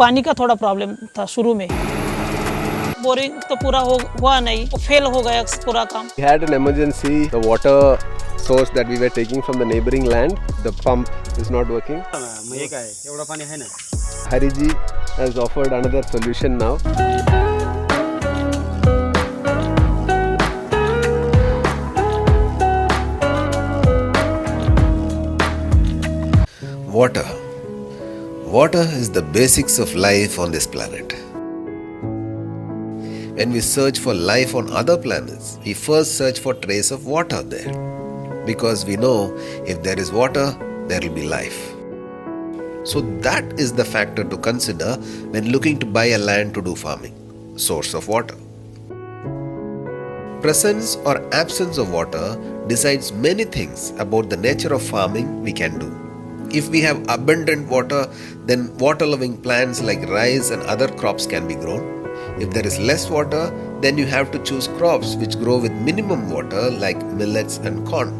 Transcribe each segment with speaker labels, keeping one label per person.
Speaker 1: पानी का थोड़ा प्रॉब्लम था शुरू में। बोरिंग तो पूरा हुआ नहीं, वो फेल हो गया पूरा काम।
Speaker 2: We had an emergency. The water source that we were taking from the neighboring land, the pump is not working. Hariji has offered another solution now.
Speaker 3: Water. Water is the basics of life on this planet. When we search for life on other planets, we first search for trace of water there. Because we know if there is water, there will be life. So that is the factor to consider when looking to buy a land to do farming. Source of water. Presence or absence of water decides many things about the nature of farming we can do. If we have abundant water, then water-loving plants like rice and other crops can be grown. If there is less water, then you have to choose crops which grow with minimum water like millets and corn.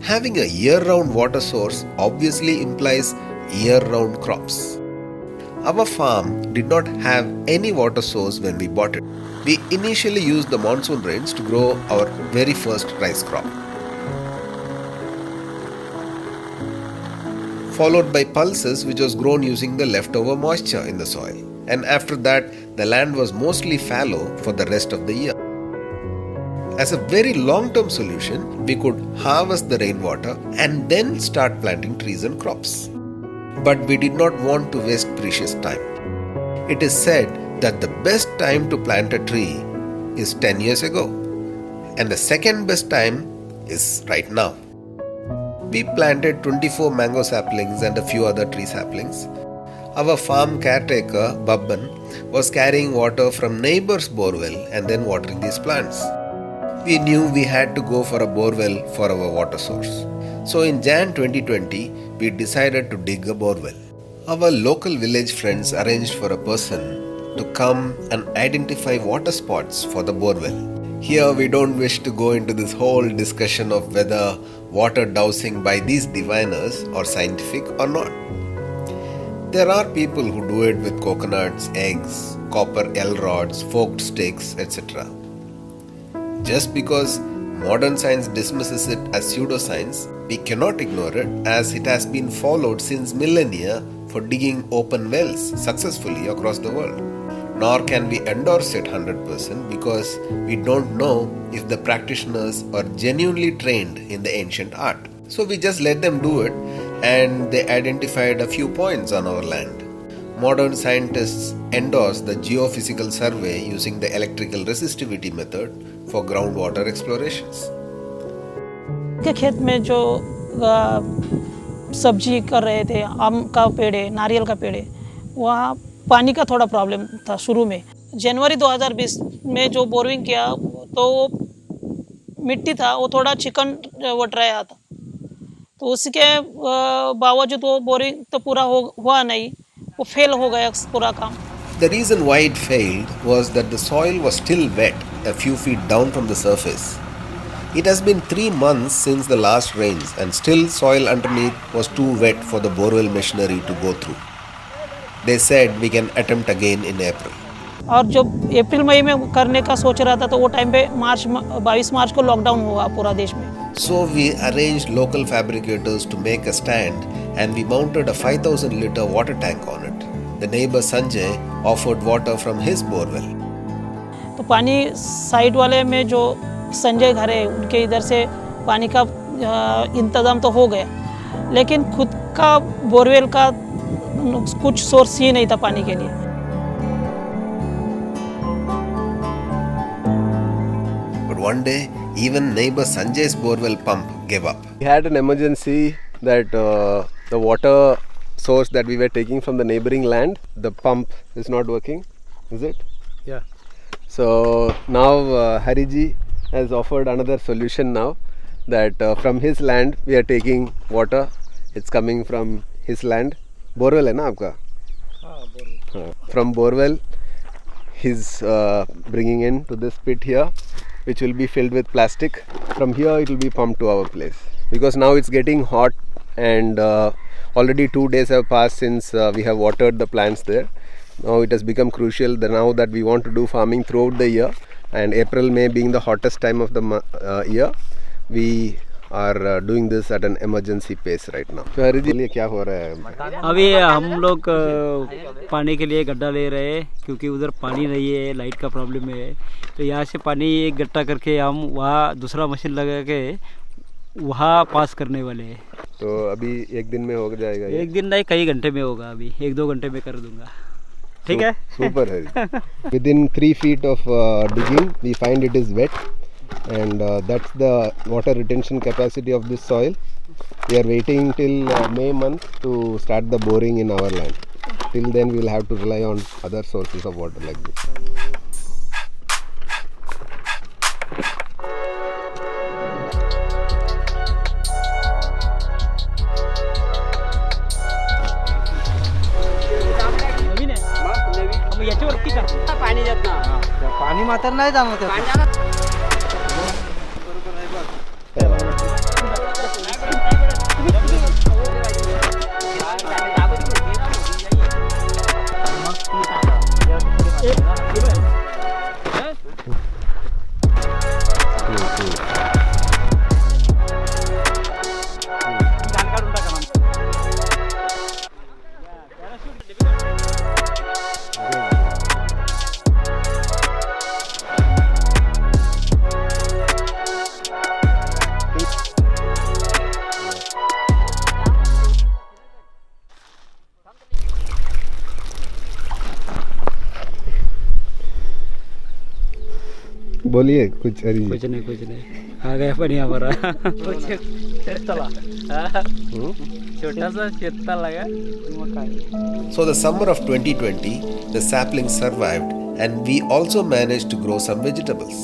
Speaker 3: Having a year-round water source obviously implies year-round crops. Our farm did not have any water source when we bought it. We initially used the monsoon rains to grow our very first rice crop, followed by pulses which was grown using the leftover moisture in the soil. And after that, the land was mostly fallow for the rest of the year. As a very long-term solution, we could harvest the rainwater and then start planting trees and crops. But we did not want to waste precious time. It is said that the best time to plant a tree is 10 years ago, and the second best time is right now. We planted 24 mango saplings and a few other tree saplings. Our farm caretaker, Babban, was carrying water from neighbor's borewell and then watering these plants. We knew we had to go for a borewell for our water source. So in Jan 2020, we decided to dig a borewell. Our local village friends arranged for a person to come and identify water spots for the borewell. Here we don't wish to go into this whole discussion of whether water dowsing by these diviners are scientific or not. There are people who do it with coconuts, eggs, copper L rods, forked sticks, etc. Just because modern science dismisses it as pseudoscience, we cannot ignore it as it has been followed since millennia for digging open wells successfully across the world. Nor can we endorse it 100% because we don't know if the practitioners are genuinely trained in the ancient art. So we just let them do it, and they identified a few points on our land. Modern scientists endorse the geophysical survey using the electrical resistivity method for groundwater explorations.
Speaker 1: के खेत में जो सब्जी कर रहे थे, आम का पेड़ है, नारियल का पेड़ है, वहाँ पानी का थोड़ा प्रॉब्लम था शुरू में। जनवरी 2020 में जो बोरिंग किया तो मिट्टी था वो थोड़ा चिकन वट रहा था, तो उसके बावजूद वो बोरिंग तो पूरा हुआ नहीं, वो फेल हो गया पूरा काम।
Speaker 3: The reason why it failed was that the soil was still wet a few feet down from the surface. It has been 3 months since the last rains and still soil underneath was too wet for the borewell machinery to go through. They said we can attempt again in April.
Speaker 1: और जो अप्रैल मई में करने का सोच रहा था तो वो टाइम पे 22 मार्च को लॉकडाउन हुआ पूरा देश में।
Speaker 3: So we arranged local fabricators to make a stand and we mounted a 5,000 liter water tank on it. The neighbor Sanjay offered water from his borewell.
Speaker 1: तो पानी साइड वाले में जो संजय घर है उनके इधर से पानी का इंतजाम तो हो गया, लेकिन खुद का बोरवेल का कुछ सोर्स ही नहीं था पानी के लिए।
Speaker 3: But one day, even neighbor Sanjay's borewell pump gave up.
Speaker 2: We had an emergency that the water source that we were taking from the neighboring land, the pump is not working, is it?
Speaker 4: Yeah.
Speaker 2: So now Hariji has offered another solution now that from his land we are taking water. It's coming from his land. Borewell है ना आपका?
Speaker 4: हाँ, borewell.
Speaker 2: From borewell he's bringing in to this pit here, which will be filled with plastic. From here it will be pumped to our place because now it's getting hot and already 2 days have passed since we have watered the plants there. Now it has become crucial that now that we want to do farming throughout the year, and April, May being the hottest time of the year, we are doing this at an emergency pace right now. So हरी जी, क्या हो रहा है?
Speaker 5: अभी हम लोग पानी के लिए गड्ढा ले रहे हैं क्योंकि उधर पानी नहीं है, लाइट का प्रॉब्लम है। तो यहाँ से पानी एक गड्ढा करके हम वहाँ दूसरा मशीन लगा के वहाँ पास करने वाले हैं।
Speaker 2: तो अभी एक दिन में हो जाएगा?
Speaker 5: एक दिन नहीं, कई घंटे में होगा। अभी 1-2 घंटे में कर दूंगा। ठीक है,
Speaker 2: सुपर है। Within 3 feet of digging we find it is wet, and that's the water retention capacity of this soil. We are waiting till May month to start the boring in our land. Till then we will have to rely on other sources of water like this.
Speaker 5: नवीन आहे मग याच्यावरती का पाणी देत ना?
Speaker 4: पाणी मात्र नाही जाणवत.
Speaker 2: बोलिए कुछ हरी जी.
Speaker 5: कुछ नहीं आ गया पाणी हमारा. छोटासा शेततळा लगा.
Speaker 3: So the summer of 2020, the saplings survived and we also managed to grow some vegetables.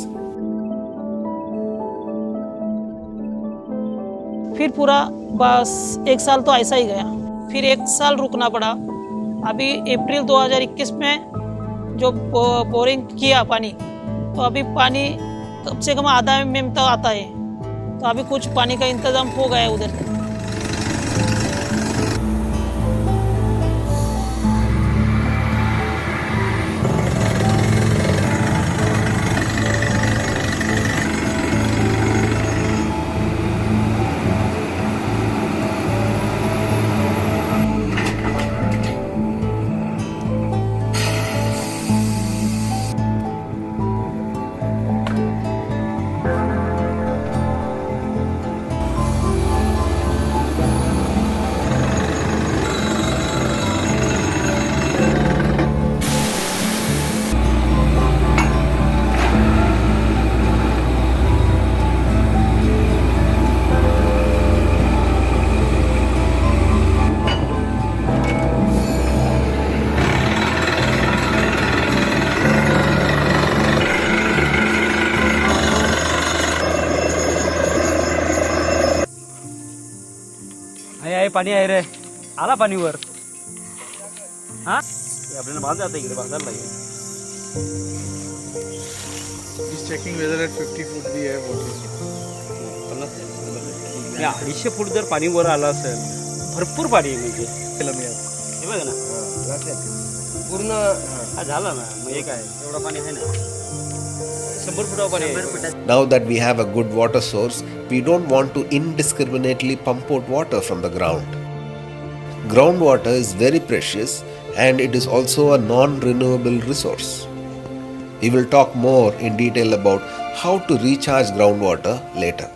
Speaker 1: फिर पूरा बस 1 साल तो ऐसा ही गया. फिर 1 साल रुकना पड़ा. अभी अप्रैल 2021 में जो बोरिंग किया पानी, तो अभी पानी कम से कम आधा mm तक आता है. तो अभी कुछ पानी का इंतज़ाम हो गया है उधर.
Speaker 5: आहे पाणी आहे रे. आला पाणी वर. हा आपल्याला बांध जाता इकडे बांधायला लागेल.
Speaker 4: He's checking whether at 50 foot the air water.
Speaker 5: 250 फूट जर पाणी वर आलं असेल, भरपूर पाणी आहे म्हणजे. हे बघ ना पूर्ण हा झाला ना. मग हे काय एवढं पाणी आहे ना. 100 फुटावर पाणी आहे.
Speaker 3: Now that we have a good water source, we don't want to indiscriminately pump out water from the ground. Groundwater is very precious and it is also a non-renewable resource. We will talk more in detail about how to recharge groundwater later.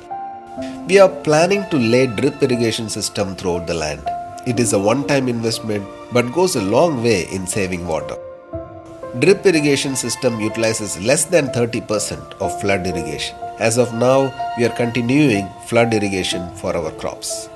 Speaker 3: We are planning to lay drip irrigation system throughout the land. It is a one-time investment but goes a long way in saving water. Drip irrigation system utilizes less than 30% of flood irrigation. As of now, we are continuing flood irrigation for our crops.